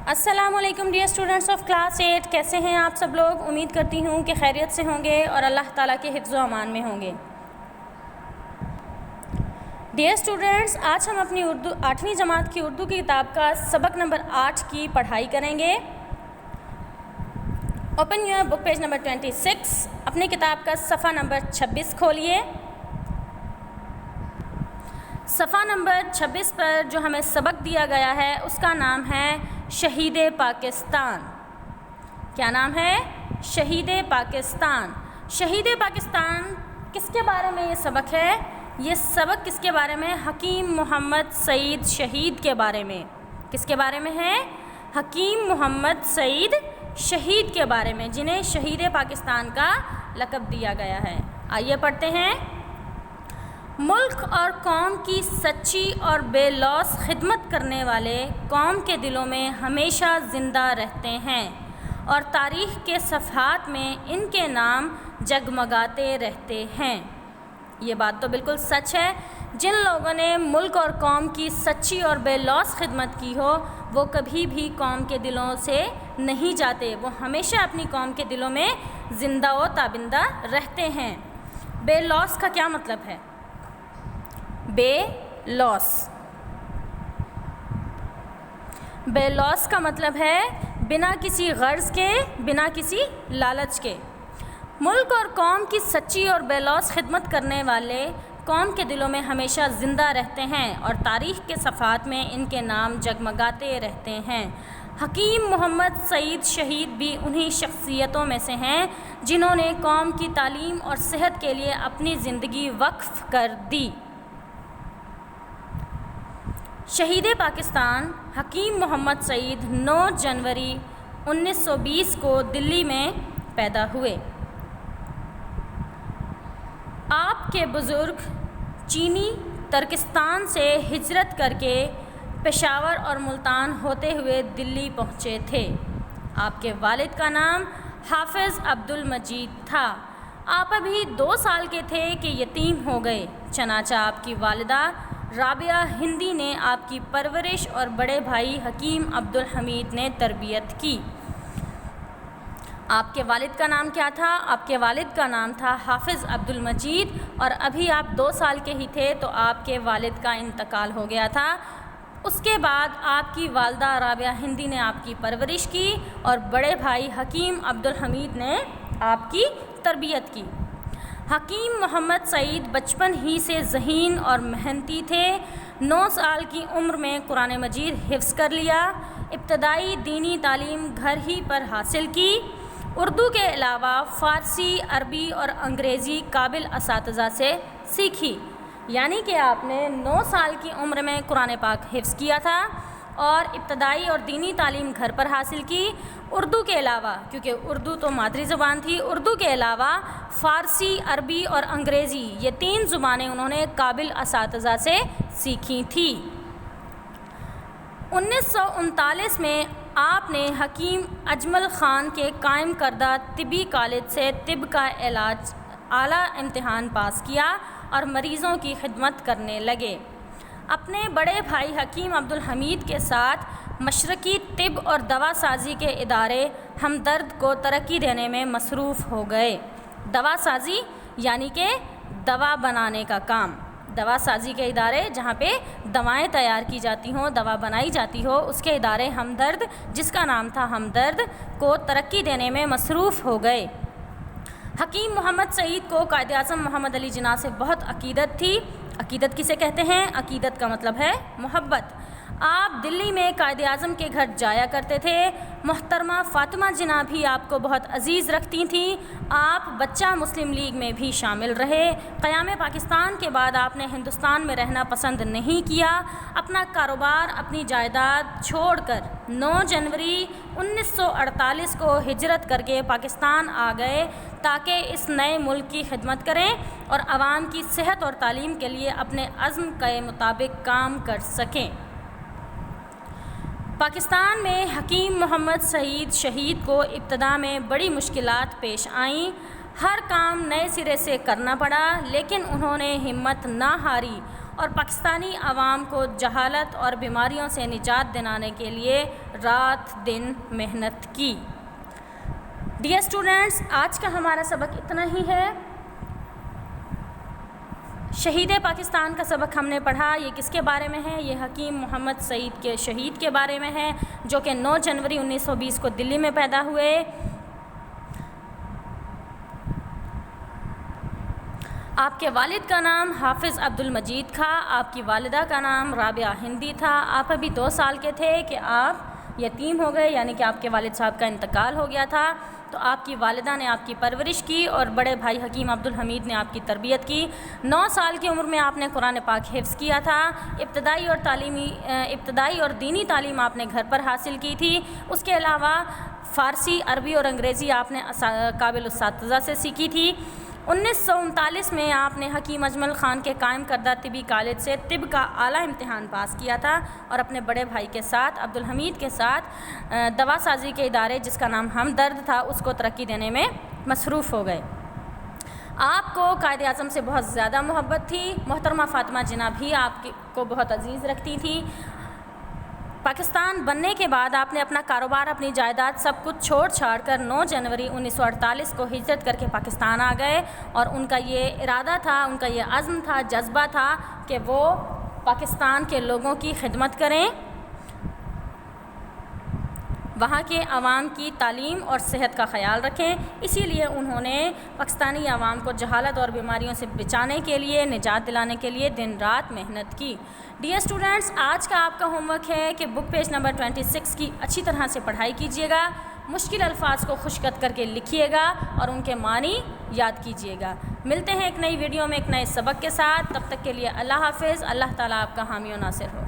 السلام علیکم dear students of class 8، کیسے ہیں آپ سب لوگ؟ امید کرتی ہوں کہ خیریت سے ہوں گے اور اللہ تعالیٰ کے حفظ و امان میں ہوں گے۔ ڈیئر اسٹوڈنٹس، آج ہم اپنی 8ویں جماعت کی اردو کی کتاب کا سبق نمبر 8 کی پڑھائی کریں گے۔ Open your book page number 26، اپنی کتاب کا صفحہ نمبر 26 کھولیے۔ صفحہ نمبر 26 پر جو ہمیں سبق دیا گیا ہے اس کا نام ہے شہید پاکستان۔ کیا نام ہے؟ شہید پاکستان۔ شہید پاکستان کس کے بارے میں یہ سبق ہے؟ یہ سبق کس کے بارے میں؟ حکیم محمد سعید شہید کے بارے میں۔ کس کے بارے میں ہے؟ حکیم محمد سعید شہید کے بارے میں، جنہیں شہید پاکستان کا لقب دیا گیا ہے۔ آئیے پڑھتے ہیں۔ ملک اور قوم کی سچی اور بے لوث خدمت کرنے والے قوم کے دلوں میں ہمیشہ زندہ رہتے ہیں اور تاریخ کے صفحات میں ان کے نام جگمگاتے رہتے ہیں۔ یہ بات تو بالکل سچ ہے۔ جن لوگوں نے ملک اور قوم کی سچی اور بے لوث خدمت کی ہو وہ کبھی بھی قوم کے دلوں سے نہیں جاتے، وہ ہمیشہ اپنی قوم کے دلوں میں زندہ و تابندہ رہتے ہیں۔ بے لوث کا کیا مطلب ہے؟ بے لوث، بے لوث کا مطلب ہے بنا کسی غرض کے، بنا کسی لالچ کے۔ ملک اور قوم کی سچی اور بے لوث خدمت کرنے والے قوم کے دلوں میں ہمیشہ زندہ رہتے ہیں اور تاریخ کے صفحات میں ان کے نام جگمگاتے رہتے ہیں۔ حکیم محمد سعید شہید بھی انہی شخصیتوں میں سے ہیں جنہوں نے قوم کی تعلیم اور صحت کے لیے اپنی زندگی وقف کر دی۔ شہید پاکستان حکیم محمد سعید 9 جنوری 1920 کو دلی میں پیدا ہوئے۔ آپ کے بزرگ چینی ترکستان سے ہجرت کر کے پشاور اور ملتان ہوتے ہوئے دلی پہنچے تھے۔ آپ کے والد کا نام حافظ عبد المجید تھا۔ آپ ابھی 2 سال کے تھے کہ یتیم ہو گئے، چنانچہ آپ کی والدہ رابعہ ہندی نے آپ کی پرورش اور بڑے بھائی حکیم عبد الحمید نے تربیت کی۔ آپ کے والد کا نام کیا تھا؟ آپ کے والد کا نام تھا حافظ عبد المجید، اور ابھی آپ 2 سال کے ہی تھے تو آپ کے والد کا انتقال ہو گیا تھا۔ اس کے بعد آپ کی والدہ رابعہ ہندی نے آپ کی پرورش کی اور بڑے بھائی حکیم عبد الحمید نے آپ کی تربیت کی۔ حکیم محمد سعید بچپن ہی سے ذہین اور محنتی تھے۔ 9 سال کی عمر میں قرآن مجید حفظ کر لیا۔ ابتدائی دینی تعلیم گھر ہی پر حاصل کی۔ اردو کے علاوہ فارسی، عربی اور انگریزی قابل اساتذہ سے سیکھی۔ یعنی کہ آپ نے 9 سال کی عمر میں قرآن پاک حفظ کیا تھا اور ابتدائی اور دینی تعلیم گھر پر حاصل کی۔ اردو کے علاوہ، کیونکہ اردو تو مادری زبان تھی، اردو کے علاوہ فارسی، عربی اور انگریزی، یہ 3 زبانیں انہوں نے قابل اساتذہ سے سیکھی تھیں۔ 1939 میں آپ نے حکیم اجمل خان کے قائم کردہ طبی کالج سے طب کا اعلیٰ امتحان پاس کیا اور مریضوں کی خدمت کرنے لگے۔ اپنے بڑے بھائی حکیم عبد الحمید کے ساتھ مشرقی طب اور دوا سازی کے ادارے ہمدرد کو ترقی دینے میں مصروف ہو گئے۔ دوا سازی یعنی کہ دوا بنانے کا کام، دوا سازی کے ادارے جہاں پہ دوائیں تیار کی جاتی ہوں، دوا بنائی جاتی ہو، اس کے ادارے ہمدرد، جس کا نام تھا ہمدرد، کو ترقی دینے میں مصروف ہو گئے۔ حکیم محمد سعید کو قائد اعظم محمد علی جناح سے بہت عقیدت تھی۔ عقیدت کسے کہتے ہیں؟ عقیدت کا مطلب ہے محبت۔ آپ دلی میں قائد اعظم کے گھر جایا کرتے تھے۔ محترمہ فاطمہ جناح بھی آپ کو بہت عزیز رکھتی تھیں۔ آپ بچہ مسلم لیگ میں بھی شامل رہے۔ قیام پاکستان کے بعد آپ نے ہندوستان میں رہنا پسند نہیں کیا۔ اپنا کاروبار، اپنی جائیداد چھوڑ کر 9 جنوری 1948 کو ہجرت کر کے پاکستان آ گئے تاکہ اس نئے ملک کی خدمت کریں اور عوام کی صحت اور تعلیم کے لیے اپنے عزم کے مطابق کام کر سکیں۔ پاکستان میں حکیم محمد سعید شہید کو ابتدا میں بڑی مشکلات پیش آئیں۔ ہر کام نئے سرے سے کرنا پڑا، لیکن انہوں نے ہمت نہ ہاری اور پاکستانی عوام کو جہالت اور بیماریوں سے نجات دلانے کے لیے رات دن محنت کی۔ ڈیئر اسٹوڈنٹس، آج کا ہمارا سبق اتنا ہی ہے۔ شہید پاکستان کا سبق ہم نے پڑھا۔ یہ کس کے بارے میں ہے؟ یہ حکیم محمد سعید کے شہید کے بارے میں ہے، جو کہ 9 جنوری 1920 کو دلی میں پیدا ہوئے۔ آپ کے والد کا نام حافظ عبد المجید تھا، آپ کی والدہ کا نام رابعہ ہندی تھا۔ آپ ابھی 2 سال کے تھے کہ آپ یتیم ہو گئے، یعنی کہ آپ کے والد صاحب کا انتقال ہو گیا تھا۔ تو آپ کی والدہ نے آپ کی پرورش کی اور بڑے بھائی حکیم عبد الحمید نے آپ کی تربیت کی۔ 9 سال کی عمر میں آپ نے قرآن پاک حفظ کیا تھا۔ ابتدائی اور دینی تعلیم آپ نے گھر پر حاصل کی تھی۔ اس کے علاوہ فارسی، عربی اور انگریزی آپ نے قابل اساتذہ سے سیکھی تھی۔ 1939 میں آپ نے حکیم اجمل خان کے قائم کردہ طبی کالج سے طب کا اعلیٰ امتحان پاس کیا تھا اور اپنے بڑے بھائی کے ساتھ عبد الحمید کے ساتھ دوا سازی کے ادارے جس کا نام ہمدرد تھا اس کو ترقی دینے میں مصروف ہو گئے۔ آپ کو قائد اعظم سے بہت زیادہ محبت تھی۔ محترمہ فاطمہ جناح بھی آپ کو بہت عزیز رکھتی تھی۔ پاکستان بننے کے بعد آپ نے اپنا کاروبار، اپنی جائیداد سب کچھ چھاڑ کر 9 جنوری 1948 کو ہجرت کر کے پاکستان آ گئے، اور ان کا یہ ارادہ تھا، ان کا یہ عزم تھا، جذبہ تھا کہ وہ پاکستان کے لوگوں کی خدمت کریں، وہاں کے عوام کی تعلیم اور صحت کا خیال رکھیں۔ اسی لیے انہوں نے پاکستانی عوام کو جہالت اور بیماریوں سے بچانے کے لیے، نجات دلانے کے لیے دن رات محنت کی۔ ڈیئر اسٹوڈنٹس، آج کا آپ کا ہوم ورک ہے کہ بک پیج نمبر 26 کی اچھی طرح سے پڑھائی کیجیے گا، مشکل الفاظ کو خشک کر کے لکھیے گا اور ان کے معنی یاد کیجیے گا۔ ملتے ہیں ایک نئی ویڈیو میں ایک نئے سبق کے ساتھ، تب تک کے لیے اللہ حافظ۔ اللہ تعالیٰ آپ کا حامی و ناصر ہو۔